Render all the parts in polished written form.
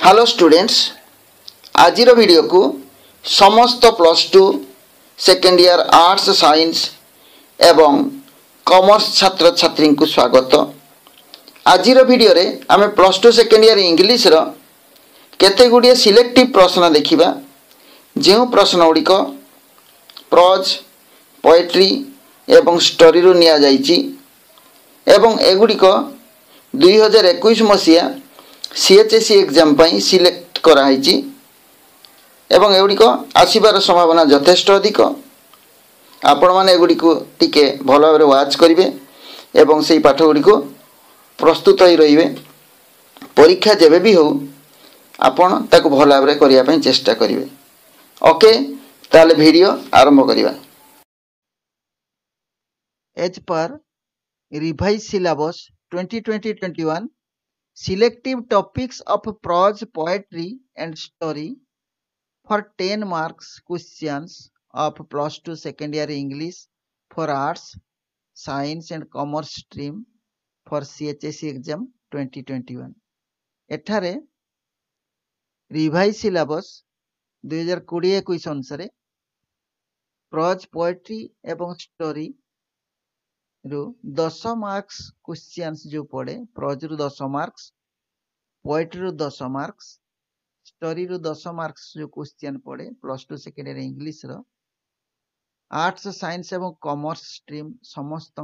Hello students, आज video को समस्त +2 सेकेंड ईयर आर्ट्स साइंस एवं कॉमर्स छात्र छात्री को स्वागत। आज वीडियो रे आमे +2 सेकेंड ईयर इंग्लिश रो केते गुडिये सिलेक्टिव प्रश्न देखिबा। जो प्रश्न गुड़िक प्रोज, पोएट्री एवं स्टोरी रू निया जाइछि एवं एगुड़िक 2021 मसीहा CHSE एग्जाम पाई सिलेक्ट कराई एवं एगुड़िक आसबार संभावना यथेष्ट अधिक। आपण मैंने एगुड़िक टिके भल भाव वाच करेंगे एवं से पाठ गुड़िक प्रस्तुत ही रे। परीक्षा जेबे भी हो आपण ताको भल भाव करने चेष्टा करेंगे। ओके, ताले वीडियो आरंभ करिबा। As per revise syllabus 2020-21 selective topics of prose, poetry and story for 10 marks questions of +2 second year English for arts, science and commerce stream for CHSE exam 2021। एठारे रिवाइज सिलेबस 2020-21 अनुसार pros, poetry एवं story रु 10 marks questions जो पड़े। Pros रु 10 marks, poetry रु 10 marks, story रु 10 marks जो क्वेश्चन पड़े +2 सेकेंड ईयर इंग्लिश रो। आर्ट्स, साइंस एवं कॉमर्स स्ट्रीम समस्त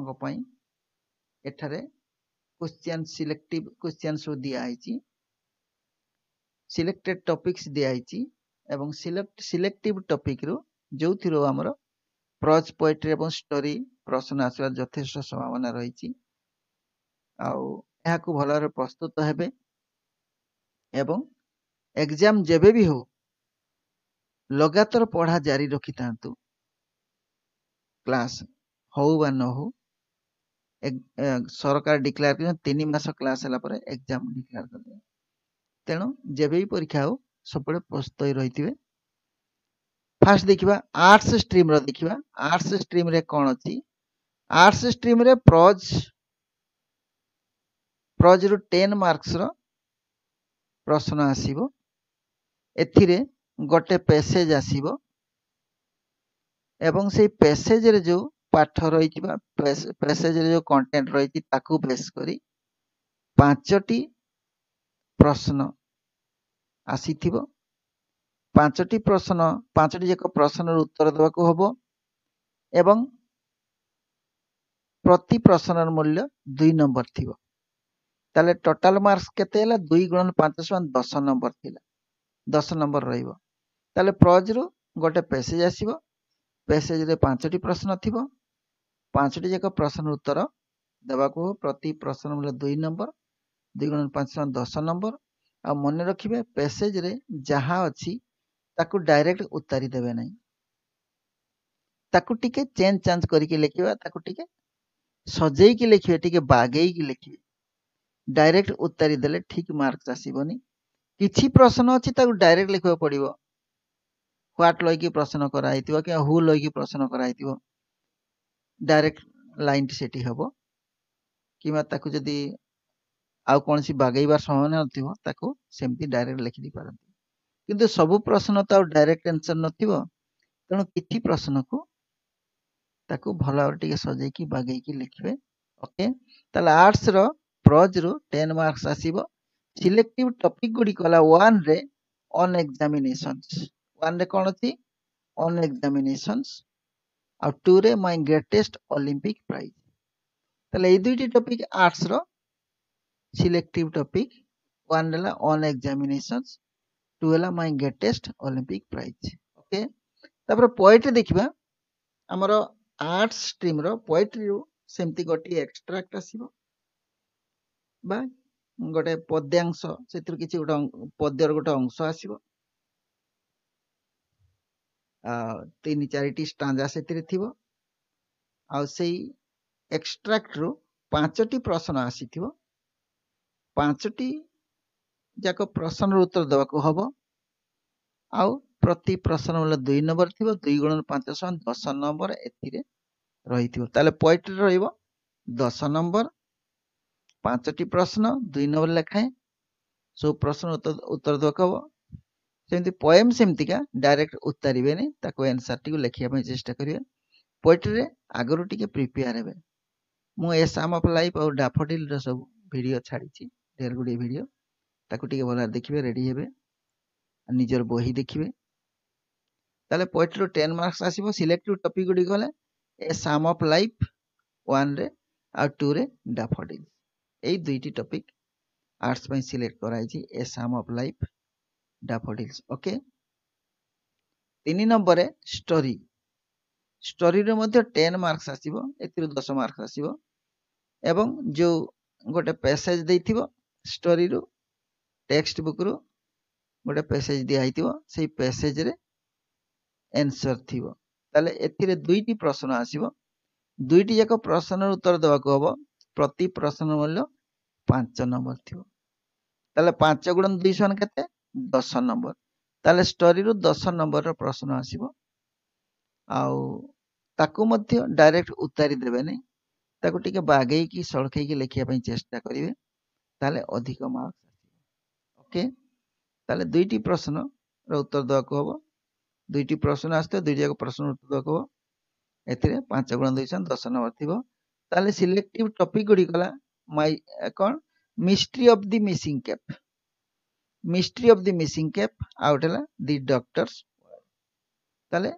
एठारे क्वेश्चन सिलेक्टिव क्वेश्चन सो दिया है, सिलेक्टेड टॉपिक्स दिया है एवं सिलेक्टिव टॉपिक रु जो थिरो हमर प्रोज, पोएट्री एवं स्टोरी प्रश्न आसवा यथेष्ट संभावना रही। आउ भल भाव प्रस्तुत हेबे एवं एग्जाम जेबे भी हो लगातार पढ़ा जारी रखी था। क्लास हो बा न हो सरकार डिक्लेयर कर 3 मास क्लास है पर एग्जाम डिक्लेयर कर दे। तेणु जेबे भी परीक्षा हो सब प्रस्तुत ही रही। फास्ट देखिबा आर्ट्स स्ट्रीम रो देखिबा। आर्ट्स स्ट्रीम रे कौन अच्छी? आर्ट्स स्ट्रीम रे प्रोज रु 10 मार्क्स रो प्रश्न आसीबो। एथिरे गोटे पैसेज आसीबो एवं से पैसेज रे जो पाठ रही पैसेज रे जो कंटेंट रही ताकू बेस करी 5टी प्रश्न आसीथिबो। 5टी प्रश्न 5टी जाक प्रश्न उत्तर देवाकू हबो एवं प्रति प्रश्न मूल्य 2 नंबर थिबो। ताले टोटल मार्क्स केते हैला 2 × 5 = 10 नंबर थिला। 10 नंबर रहिबो। ताले प्रोज रो गोटे पैसेज आसीबो। पैसेज रे 5टी प्रश्न थिबो। 5टी जाक प्रश्न उत्तर देवाकू हो। प्रति प्रश्न मूल्य 2 नंबर। 2 × 5 = 10 नंबर। आ मने रखिबे पैसेज रे जहा अछि ताकू डायरेक्ट उतारी देबे नहीं। ताकू टिके चेंज चांज करके लिखिबा। ताकू टिके सजेई की लिखिबे, टिके बागेई की लिखिबे। डायरेक्ट उतारी देले ठीक मार्क्स आसीबोनी। किछि प्रश्न अछि ताकू डायरेक्ट लिखबा पड़िबो। व्हाट लई की प्रश्न करा आइतिबो कि हु लई की प्रश्न करा आइतिबो। डायरेक्ट लाइन सेटी हबो किमा ताकू जदी आउ कोनसी बागेइबार संभावना नथिबो ताकू सेमती डायरेक्ट लिखि दी पारंती। किंतु सब प्रश्न तो डायरेक्ट आंसर नथिबो। तेणु किछि प्रश्न को ताकू भला टिके सजेई की बागेई की लिखिबे। ओके, ताले आर्ट्स रो प्रोज रु 10 मार्क्स आसीबो। सिलेक्टिव टॉपिक गुडी कला 1 रे ऑन एग्जामिनेशंस। 1 रे कोन अछि? On examinations. आ 2 रे माय ग्रेटेस्ट ओलंपिक प्राइज। ताले ए दुईटी टॉपिक आर्ट्स रो सिलेक्टिव टॉपिक। 1 ला ऑन एग्जामिनेशंस, 2 ला my greatest Olympic prize. Okay, तापर पोएट्री देखिबा। हमरो आर्ट्स स्ट्रीम रो पोएट्री रो सेमती गोटी एक्सट्रैक्ट आसीबो बा गोटे पद्यांश सेतिर किछि गोटे पद्यर गोटे अंश आसीबो। 3-4टी स्टांजा सेतिर थिबो। आ सेई एक्सट्रैक्ट रो 5टी प्रश्न आसीथिबो। 5टी जाक प्रश्न उत्तर देवाकू हबो। आउ प्रति प्रश्न मूल्य 2 नंबर थिबो। 2 × 5 = 10 नंबर एथिरे रहिथिबो। ताले पोएट्री रहिबो 10 नंबर। 5टी प्रश्न 2 नंबर लेखाए सब प्रश्न उत्तर देवाक हम सेमती पोएम सेमतिका डायरेक्ट उतारिबेनी ताको आंसर टी लिखिया पई चेष्टा करिवे पोएट्री रे आगरु टिके प्रिपेयर हेबे मु ए साम ऑफ लाइफ और डैफोडिल रो सब वीडियो छाड़ी छी ढेर गुडी वीडियो ताको टिके भला देखिबे रेडी हेबे निजर बही देखिबे ताले पोएट्री रो 10 मार्क्स आसीबो सिलेक्टिव टॉपिक गुडी गले ए साम ऑफ लाइफ 1 रे आ 2 रे डैफोडिल एई दुईटी टॉपिक आर्ट्स पई सिलेक्ट कराई छी ए psalm of life daffodils okay 3 number रे स्टोरी स्टोरी रे मध्ये 10 मार्क्स आसीबो एतिरो 10 मार्क्स आसीबो एवं जो गोटे पैसेज देइथिबो स्टोरी रो टेक्स्ट बुक रो गोटे पैसेज दिया हितिबो सेही पैसेज रे आंसर थिबो ताले एथिरे दुईटी प्रश्न आसीबो दुईटी जाक प्रश्न उत्तर देबाको हबो प्रति प्रश्न मूल्य 5 नंबर थिबो ताले 5 गुणन 2 समान केते 10 नंबर ताले स्टोरी रो 10 नंबर रो प्रश्न आसीबो आउ ताकू मध्य डायरेक्ट उतारी देबे नै ताकू टिके बागेई की सळखै की लिखिया पई चेष्टा करिवे ताले अधिक मार्क्स आसीबो ओके ताले दुईटी प्रश्न रो उत्तर देबाको हबो दुईटी प्रश्न आस्ते दुई जाक प्रश्न उत्तर देबाको हबो एथिरे 5 गुणन 2 समान 10 नंबर थिबो ताले सिलेक्टिव टॉपिक गुडी कला माय कोन mystery of the missing cap आउटला द डॉक्टर्स ताले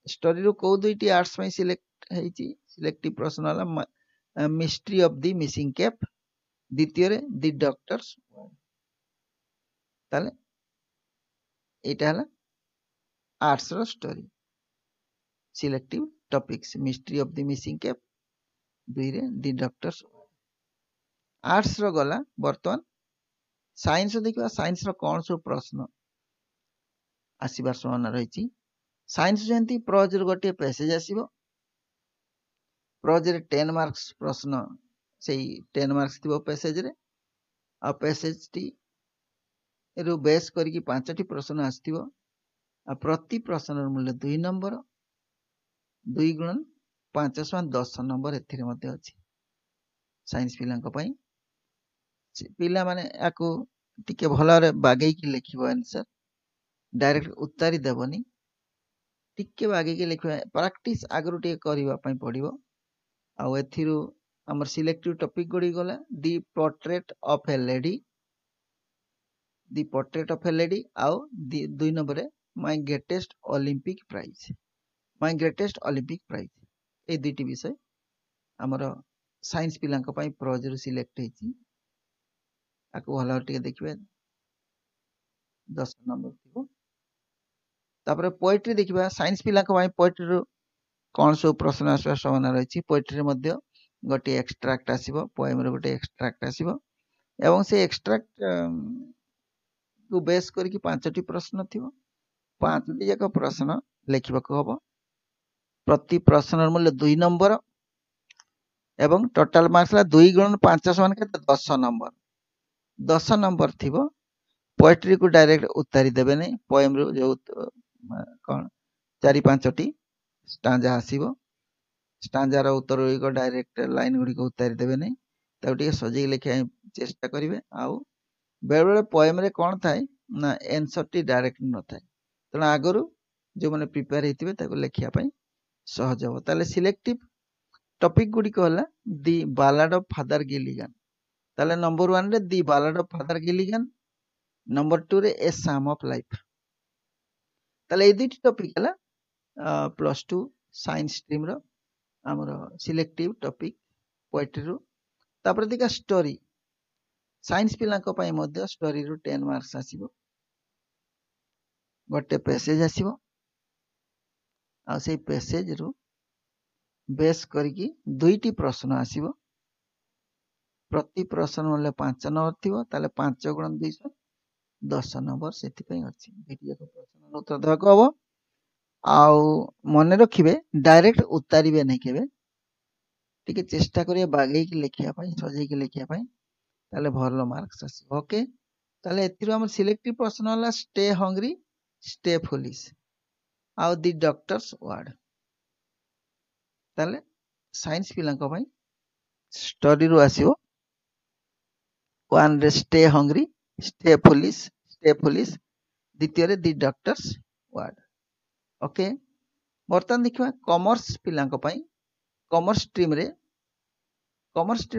स्टोरी रो को दुईटी आर्ट्स में सिलेक्ट हेची सिलेक्टिव प्रश्न वाला mystery of the missing cap द्वितीय रे द डॉक्टर्स ताले एटा हला आर्ट्स रो story selective topics mystery of the missing cap दुई रे द डॉक्टर्स आर्ट्स रो गला वर्तमान साइंस देखिबा साइंस रो कोन सब प्रश्न आसीबार संभावना रहिची साइंस जेंती प्रोज रो गोटे पैसेज आसीबो प्रोज रे 10 मार्क्स प्रश्न सेही 10 मार्क्स थिबो पैसेज रे आ पैसेज टी रो बेस करके 5 टी प्रश्न आस्थिबो आ प्रति प्रश्न मूल्य 2 नंबर 2 गुणन 5 समान 10 नंबर एथिरे मध्ये अछि साइंस पिलांक पई पिला माने याको टिके भलारे बागेई की लिखिबो आंसर डायरेक्ट उतारी देबनी टिके बागेई की लिखिबो प्रैक्टिस आगरु टिके करिबा पई पडिबो आ एथिरु हमर सिलेक्टिव टॉपिक गुडी गला दी पोर्ट्रेट ऑफ ए लेडी आउ दुई नंबर रे माय ग्रेटेस्ट ओलंपिक प्राइज ए दुईटी विषय हमर साइंस पिलांक पई प्रोज रु सिलेक्ट हेची आको हला टिके देखिबे 10 नंबर थिबो तापर पोएट्री देखिबा साइंस पिलांक पई पोएट्री रु कोन सब प्रश्न आसबा संभावना रहिछि पोएट्री रे मध्ये गोटे एक्सट्रैक्ट आसीबो पोएम रे गोटे एक्सट्रैक्ट आसीबो एवं से एक्सट्रैक्ट को बेस करके 5टी प्रश्न थिबो 5टी जाक प्रश्न लिखिबाको हबो प्रति प्रश्न मूल्य 2 नंबर एवं टोटल मार्क्स ला 2 गुणन 5 समान केते 10 नंबर थिबो पोएट्री को डायरेक्ट उतारी देबे नै पोएम रो जो कोन 4-5टी स्टांजा आसीबो स्टांजा रो उत्तर को डायरेक्ट लाइन गुडी को उतारी देबे नै ताउ टिके सजेई लिखिया चेष्टा करिवे आउ बेले बेले पोएम रे कोन थाए ना आंसर टी डायरेक्ट न थाए तना आगरु जो माने प्रिपेयर हेतिबे ताको लिखिया पई सहज हो ताले सिलेक्टिव टॉपिक गुडी को हला the ballad of Father Gilligan ताले नंबर 1 रे the ballad of Father Gilligan number 2 रे ए साम ऑफ लाइफ ताले ए दुईटी टॉपिक हला +2 साइंस स्ट्रीम रो हमर सिलेक्टिव टॉपिक पोएट्री रो तापर दिका स्टोरी साइंस पिलांक पई मध्ये स्टोरी रो 10 मार्क्स आसीबो गोटे पैसेज आसीबो आ सेही पैसेज रो बेस करके दुईटी प्रश्न आसीबो प्रति प्रश्न मूल्य 5 नंबर थिबो ताले 5 गुणन 200 10 नंबर सेति पई अछि दुईटी जाक प्रश्न उत्तर देबाको हबो आउ मने रखिबे डायरेक्ट उतारिबे नै केबे टिके चेष्टा करिया बागेई की लिखिया पई सजेई की लिखिया पई ताले भरलो मार्क्स आसीबो ओके ताले एतिरो हमर सिलेक्टिव प्रश्न हला स्टे हंग्री स्टे फुलिश आउ दी डॉक्टर्स वर्ड ताले साइंस पिलांक पई स्टडी रो आसीबो 1 रे स्टे हंग्री स्टे पुलिस द्वितीय दि डॉक्टर्स वार्ड। ओके बर्तमान देखिबा कॉमर्स पिलांको पई कॉमर्स स्ट्रीम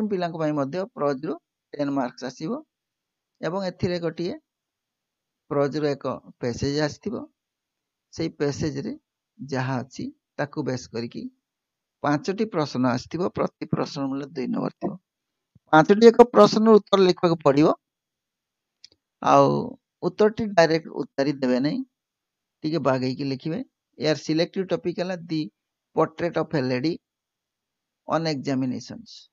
पिलांको पई मध्ये प्रोज रो 10 मार्क्स आसीबो एवं एथिरे गोटिए प्रोज रो एक पैसेज आस्थिबो सेही पैसेज रे जहा अछि ताकू बेस करिकी 5टी प्रश्न आस्थिबो प्रति प्रश्न मूल्य 2 नंबर थिबो 5टी एक प्रश्न उत्तर लिखबाक पड़िबो आउ उत्तरटी डायरेक्ट उत्तरी देबे नै टिके बागेई की लिखिबे यार सिलेक्टिव टॉपिक हला the portrait of a lady on examinations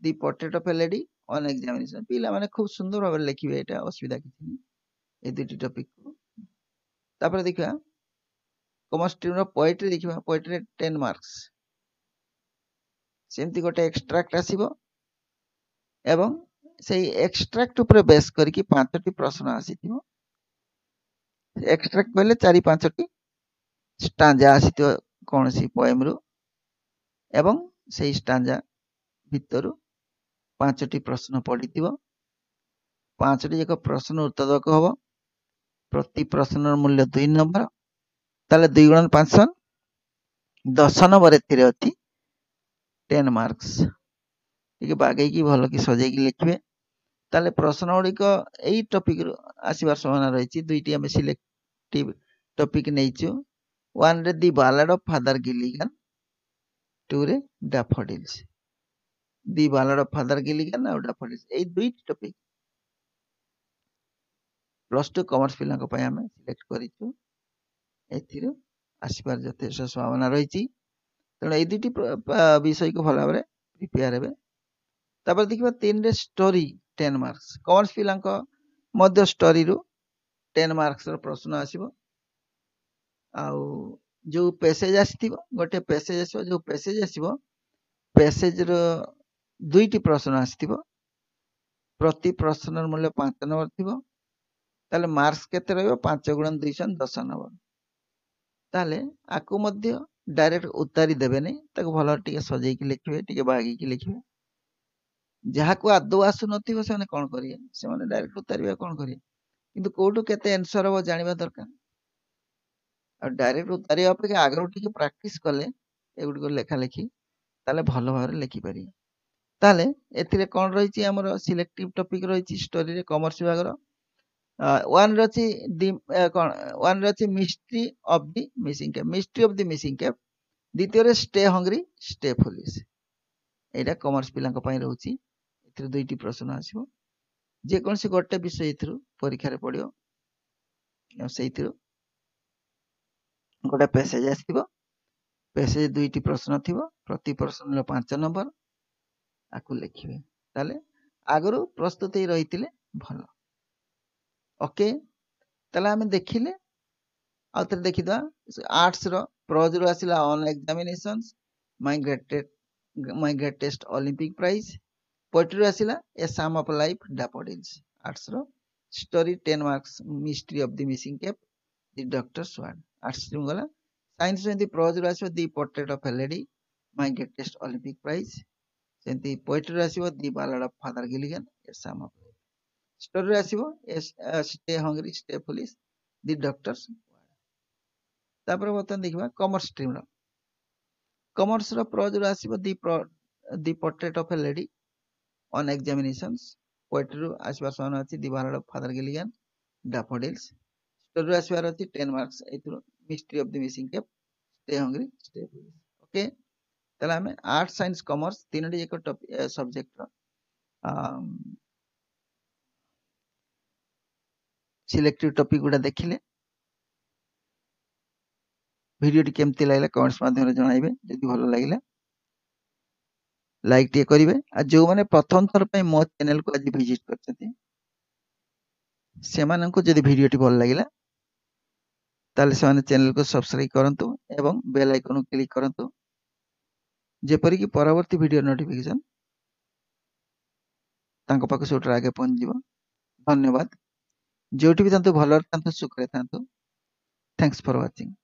the portrait of a lady on examination पिला माने खूब सुंदर भाबे लिखिबे एटा असुविधा किछि नै ए दुटी टॉपिक को तापर देखिबा कॉमर्स स्ट्रीम रो पोएट्री देखिबा पोएट्री 10 मार्क्स सेमती गोटे एक्सट्रैक्ट आसीबो एवं सेही एक्सट्रैक्ट ऊपर बेस करके 5टी प्रश्न आसीथिबो एक्सट्रैक्ट कहले 4-5टी स्टांजा आसीथिबो कोनसी पोएम रो एवं सेही स्टांजा भितरु 5टी प्रश्न पडिथिबो 5टी एक प्रश्न उत्तर दक हबो प्रति प्रश्नर मूल्य 2 नंबर ताले 2 गुणन 5 10 नंबर एथिरे अछि 10 मार्क्स टिके बागेई की भलो की सजेई की लिखिबे ताले प्रश्न गुडी को एई टॉपिक रो आसीबार संभावना रहिछि दुईटी हम सिलेक्टिव टॉपिक नेइछु 1 रे the ballad of Father Gilligan 2 रे daffodils the ballad of Father Gilligan और डैफोडिल्स एई दुईटी टॉपिक +2 कॉमर्स पिला को पय हम सिलेक्ट करिछु एथिरो आसीबार यथेष्ट संभावना रहिछि तेणु एई दुईटी विषय को भलो भाबरे प्रिपेयर हेबे तापर देखिबा 3 रे स्टोरी 10 मार्क्स कॉमर्स पिला को मध्य स्टोरी रो 10 मार्क्स रो प्रश्न आसीबो आउ जो पैसेज आसीथिबो गोटे पैसेज आसीबो जो पैसेज आसीबो पैसेज रो दुईटी प्रश्न आसीथिबो प्रति प्रश्नर मूल्य 5 नंबर थिबो ताले मार्क्स केते रहइबो 5 गुणन 2 10 नंबर ताले आकु मध्य डायरेक्ट उत्तरी देबे नै ताको भलो टिके सजेई की लिखिबे टिके बागी की लिखिबे जहा को आदो आसु नथिबो से माने कोन करिए से माने डायरेक्ट उत्तरीबा कोन करिए किंतु कोटू केते आंसर हो जानिबा दरकार और डायरेक्ट उत्तरी अपेक्षा आगरो टिके प्रैक्टिस कले एगुडी को लेखा लेखी ताले भलो भाबरे लेखि पारि ताले एथिरे कोन रहिछि हमर सिलेक्टिव टॉपिक रहिछि स्टोरी रे कॉमर्स विभाग रो 1 रछि दी कोन 1 रछि mystery of the missing cap द्वितीय रे स्टे हंग्री स्टे फुलिश एटा कॉमर्स पिला को पय रहउछि एथिरे दुईटी प्रश्न आसीबो जे कोनसी गोटे विषय एथिरु परीक्षा रे पडियो सेइथिरु गोटे पैसेज आसीबो पैसेज दुईटी प्रश्न थिबो प्रति प्रश्न लो 5 नंबर आकु लिखिबे ताले आगरो प्रस्तुत ही रहितिले भलो ओके ताले हम देखिले आउतर देखिदा आर्ट्स रो प्रोज रो आसिला on examinations my greatest Olympic prize poetry रो आसिला a psalm of life daffodils arts रो story 10 marks mystery of the missing cap the doctor's word arts stream गला साइंस रो दी प्रोज रो आसिबो the portrait of a lady my greatest Olympic prize सेंती poetry रो आसिबो the ballad of Father Gilligan a psalm of story row आसिबो stay hungry stay foolish the doctor's तापर बतन देखिबा कॉमर्स स्ट्रीम रो कॉमर्स रो प्रोज रो आसिबो the portrait of a lady on examinations poetry रो आसिबा सन अछि the ballad of Father Gilligan daffodils story रो आसिबा अछि 10 मार्क्स एथरो mystery of the missing cap stay hungry stay foolish okay तला हमें आर्ट्स साइंस कॉमर्स तीनटी एक सब्जेक्ट रो सिलेक्टिव टॉपिक गुडा देखिले वीडियो टी केमती लागला कमेंट्स माध्यम रे जणाइबे जदि भलो लागिला लाइक टे करिवे आ जो माने प्रथम थर पे मो चैनल को आज विजिट करछथि सेमान को जदि वीडियो टी भलो लागिला ताले से माने चैनल को सब्सक्राइब करंतु एवं बेल आइकन को क्लिक करंतु जेपरि कि परवर्ती वीडियो नोटिफिकेशन तांको पाक सोटर आगे पहुंच जीवो धन्यवाद जोटी भी तांतु भलो तांतु सुखरे तांतु थैंक्स फॉर वाचिंग।